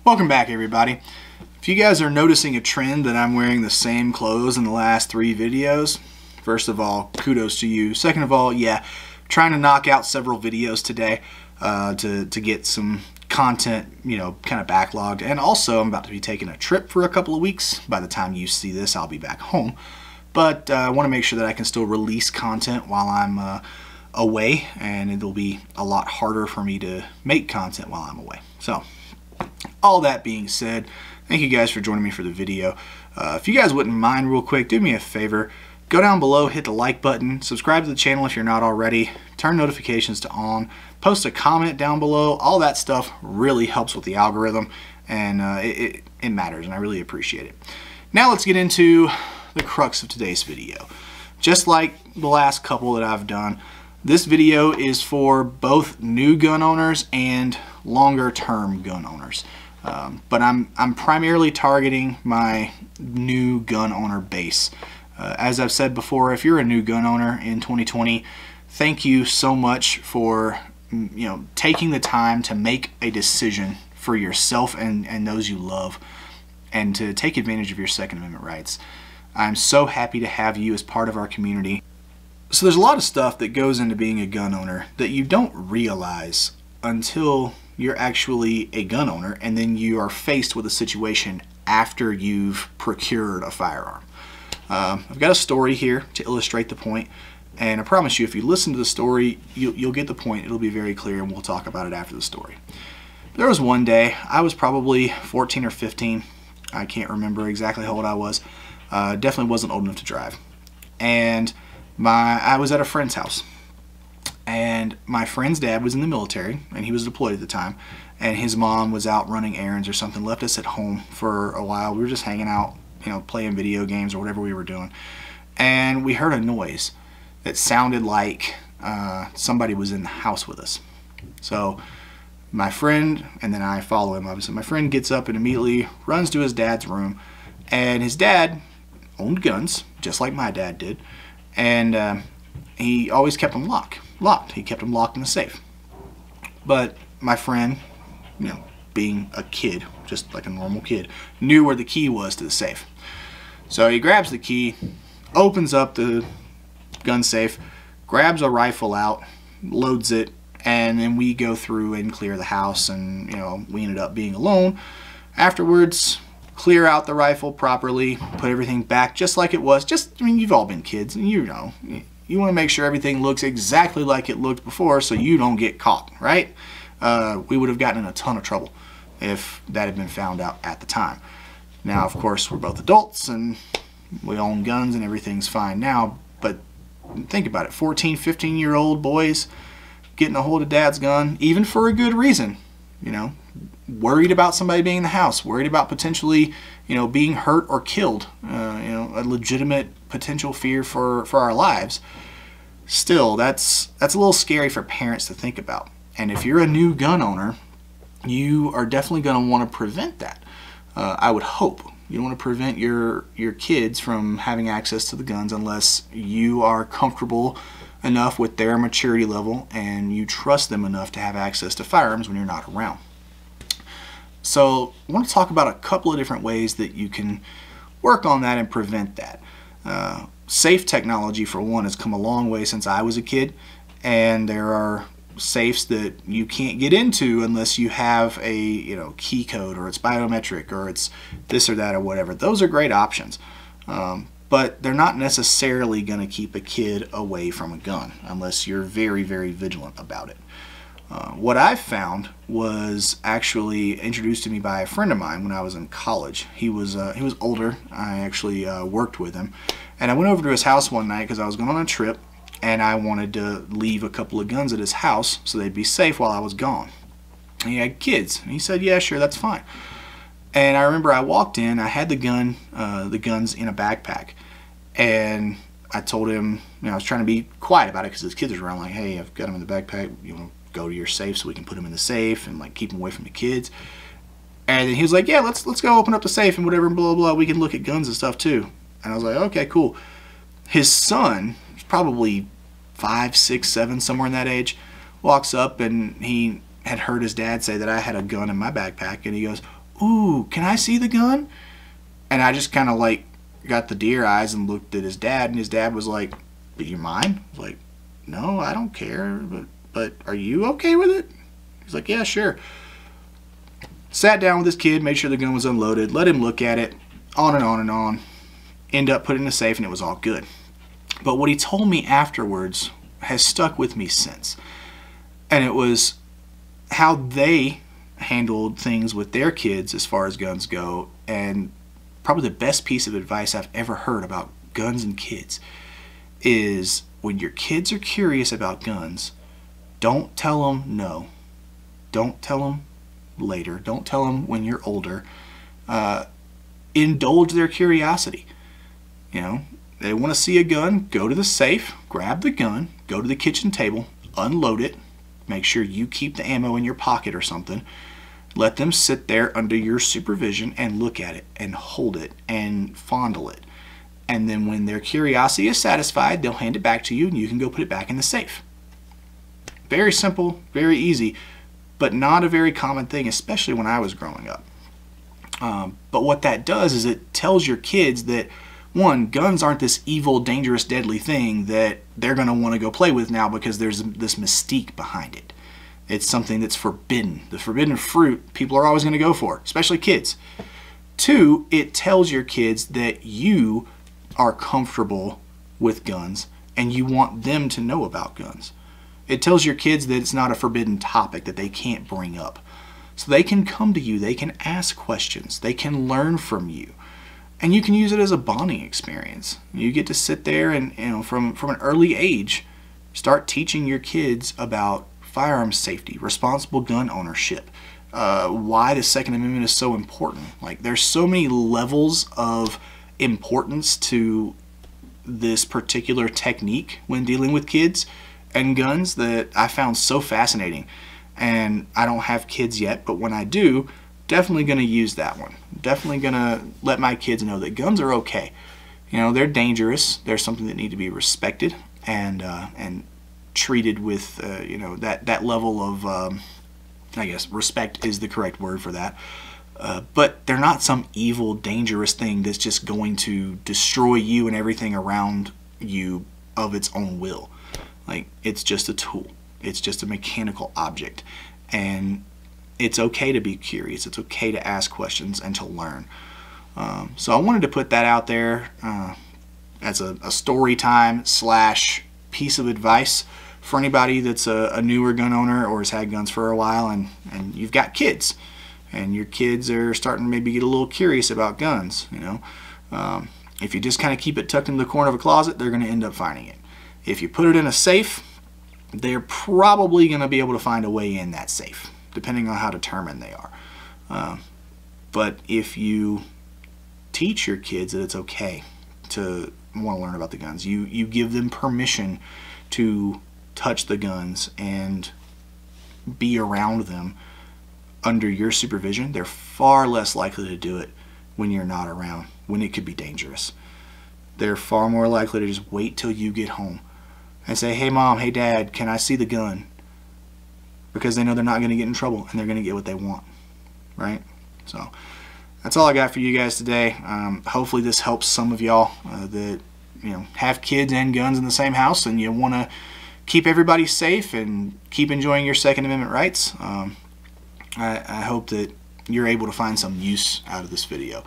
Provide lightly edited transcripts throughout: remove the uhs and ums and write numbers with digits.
Welcome back, everybody. If you guys are noticing a trend that I'm wearing the same clothes in the last 3 videos, first of all, kudos to you. Second of all, yeah, trying to knock out several videos today to get some content, kind of backlogged. And also, I'm about to be taking a trip for a couple of weeks. By the time you see this, I'll be back home. But I want to make sure that I can still release content while I'm away, and it'll be a lot harder for me to make content while I'm away. So, all that being said, thank you guys for joining me for the video. If you guys wouldn't mind real quick, do me a favor. Go down below, hit the like button, subscribe to the channel if you're not already, turn notifications to on, post a comment down below. All that stuff really helps with the algorithm, and it matters, and I really appreciate it. Now let's get into the crux of today's video. Just like the last couple that I've done, this video is for both new gun owners and longer term gun owners. But I'm primarily targeting my new gun owner base. As I've said before, if you're a new gun owner in 2020, thank you so much for taking the time to make a decision for yourself and those you love, and to take advantage of your Second Amendment rights. I'm so happy to have you as part of our community. So there's a lot of stuff that goes into being a gun owner that you don't realize until you're actually a gun owner, and then you are faced with a situation after you've procured a firearm. I've got a story here to illustrate the point, and I promise you, if you listen to the story, you'll get the point. It'll be very clear, and we'll talk about it after the story. There was one day, I was probably 14 or 15. I can't remember exactly how old I was. Definitely wasn't old enough to drive. And I was at a friend's house. And my friend's dad was in the military, and he was deployed at the time, and his mom was out running errands or something, left us at home for a while. We were just hanging out, playing video games or whatever we were doing, and we heard a noise that sounded like somebody was in the house with us. So my friend, and then I follow him obviously, my friend gets up and immediately runs to his dad's room, and his dad owned guns, just like my dad did, and he always kept them locked. He kept them locked in the safe. But my friend, being a kid, just like a normal kid, knew where the key was to the safe. So he grabs the key, opens up the gun safe, grabs a rifle out, loads it, and then we go through and clear the house, and we ended up being alone. Afterwards, clear out the rifle properly, put everything back just like it was. You've all been kids, and you want to make sure everything looks exactly like it looked before so you don't get caught, right? We would have gotten in a ton of trouble if that had been found out at the time. Now, of course, we're both adults and we own guns and everything's fine now, but think about it, 14, 15-year-old boys getting a hold of dad's gun, even for a good reason, worried about somebody being in the house, worried about potentially, being hurt or killed, a legitimate potential fear for our lives. Still, that's a little scary for parents to think about. And if you're a new gun owner, you are definitely going to want to prevent that. I would hope. You want to prevent your kids from having access to the guns unless you are comfortable enough with their maturity level and you trust them enough to have access to firearms when you're not around. So I want to talk about a couple of different ways that you can work on that and prevent that. Safe technology, for one, has come a long way since I was a kid, and there are safes that you can't get into unless you have a key code, or it's biometric, or it's this or that or whatever. Those are great options, but they're not necessarily going to keep a kid away from a gun unless you're very, very vigilant about it. What I found was actually introduced to me by a friend of mine when I was in college. He was older. I actually worked with him, and I went over to his house one night because I was going on a trip, and I wanted to leave a couple of guns at his house so they'd be safe while I was gone. And he had kids, and he said, "Yeah, sure, that's fine." And I remember I walked in. I had the guns in a backpack, and I told him, I was trying to be quiet about it because his kids were around. Like, "Hey, I've got them in the backpack. Go to your safe so we can put them in the safe and keep them away from the kids." And then he was like, "Yeah, let's go open up the safe and whatever, blah, blah, blah. We can look at guns and stuff too." And I was like, "Okay, cool." His son, probably 5, 6, 7, somewhere in that age, walks up, and he had heard his dad say that I had a gun in my backpack, and he goes, ooh, can I see the gun? And I just kind of like got the deer eyes and looked at his dad, and his dad was like, do you mind? I was like, no, I don't care, but are you okay with it? He's like, yeah, sure. Sat down with his kid, made sure the gun was unloaded, let him look at it, on and on and on. End up putting it in a safe, and it was all good. But what he told me afterwards has stuck with me since. And it was how they handled things with their kids as far as guns go, and probably the best piece of advice I've ever heard about guns and kids is when your kids are curious about guns, don't tell them no. Don't tell them later. Don't tell them when you're older. Indulge their curiosity. You know, they want to see a gun, go to the safe, grab the gun, go to the kitchen table, unload it, make sure you keep the ammo in your pocket or something. Let them sit there under your supervision and look at it and hold it and fondle it. And then when their curiosity is satisfied, they'll hand it back to you and you can go put it back in the safe. Very simple, very easy, but not a very common thing, especially when I was growing up. But what that does is it tells your kids that, one, guns aren't this evil, dangerous, deadly thing that they're going to want to go play with now because there's this mystique behind it. It's something that's forbidden. The forbidden fruit people are always going to go for, especially kids. Two, it tells your kids that you are comfortable with guns and you want them to know about guns. It tells your kids that it's not a forbidden topic that they can't bring up. So they can come to you, they can ask questions, they can learn from you. And you can use it as a bonding experience. You get to sit there and, you know, from an early age, start teaching your kids about firearms safety, responsible gun ownership, why the Second Amendment is so important. Like, there's so many levels of importance to this particular technique when dealing with kids and guns that I found so fascinating. And I don't have kids yet, but when I do, definitely going to use that one. Definitely going to let my kids know that guns are okay. You know, they're dangerous. They're something that need to be respected and treated with, you know, that level of, I guess, respect is the correct word for that. But they're not some evil, dangerous thing that's just going to destroy you and everything around you of its own will. Like, it's just a tool. It's just a mechanical object. And it's okay to be curious. It's okay to ask questions and to learn. So I wanted to put that out there as a story time / piece of advice for anybody that's a newer gun owner or has had guns for a while and you've got kids. And your kids are starting to maybe get a little curious about guns, you know. If you just kind of keep it tucked in the corner of a closet, they're going to end up finding it. If you put it in a safe, they're probably going to be able to find a way in that safe, depending on how determined they are. But if you teach your kids that it's okay to want to learn about the guns, you give them permission to touch the guns and be around them under your supervision, they're far less likely to do it when you're not around, when it could be dangerous. They're far more likely to just wait till you get home and say, hey mom, hey dad, can I see the gun? Because they know they're not going to get in trouble and they're going to get what they want, right? So that's all I got for you guys today. Hopefully this helps some of y'all that, you know, have kids and guns in the same house and you want to keep everybody safe and keep enjoying your Second Amendment rights. I hope that you're able to find some use out of this video.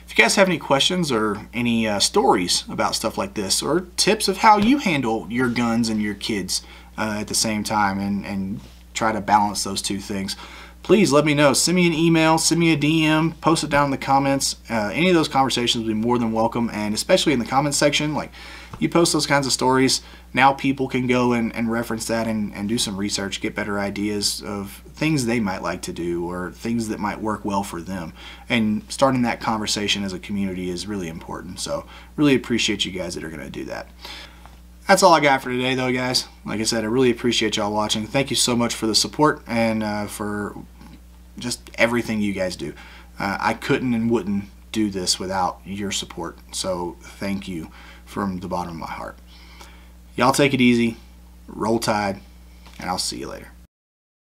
If you guys have any questions or any stories about stuff like this or tips of how you handle your guns and your kids at the same time and try to balance those two things, please let me know. Send me an email, send me a DM, post it down in the comments. Any of those conversations would be more than welcome, and especially in the comments section. Like, you post those kinds of stories, now people can go and reference that and do some research, get better ideas of things they might like to do or things that might work well for them. And starting that conversation as a community is really important. So really appreciate you guys that are going to do that. That's all I got for today though, guys. Like I said, I really appreciate y'all watching. Thank you so much for the support and for just everything you guys do. I couldn't and wouldn't do this without your support. So thank you from the bottom of my heart. Y'all take it easy, roll tide, and I'll see you later.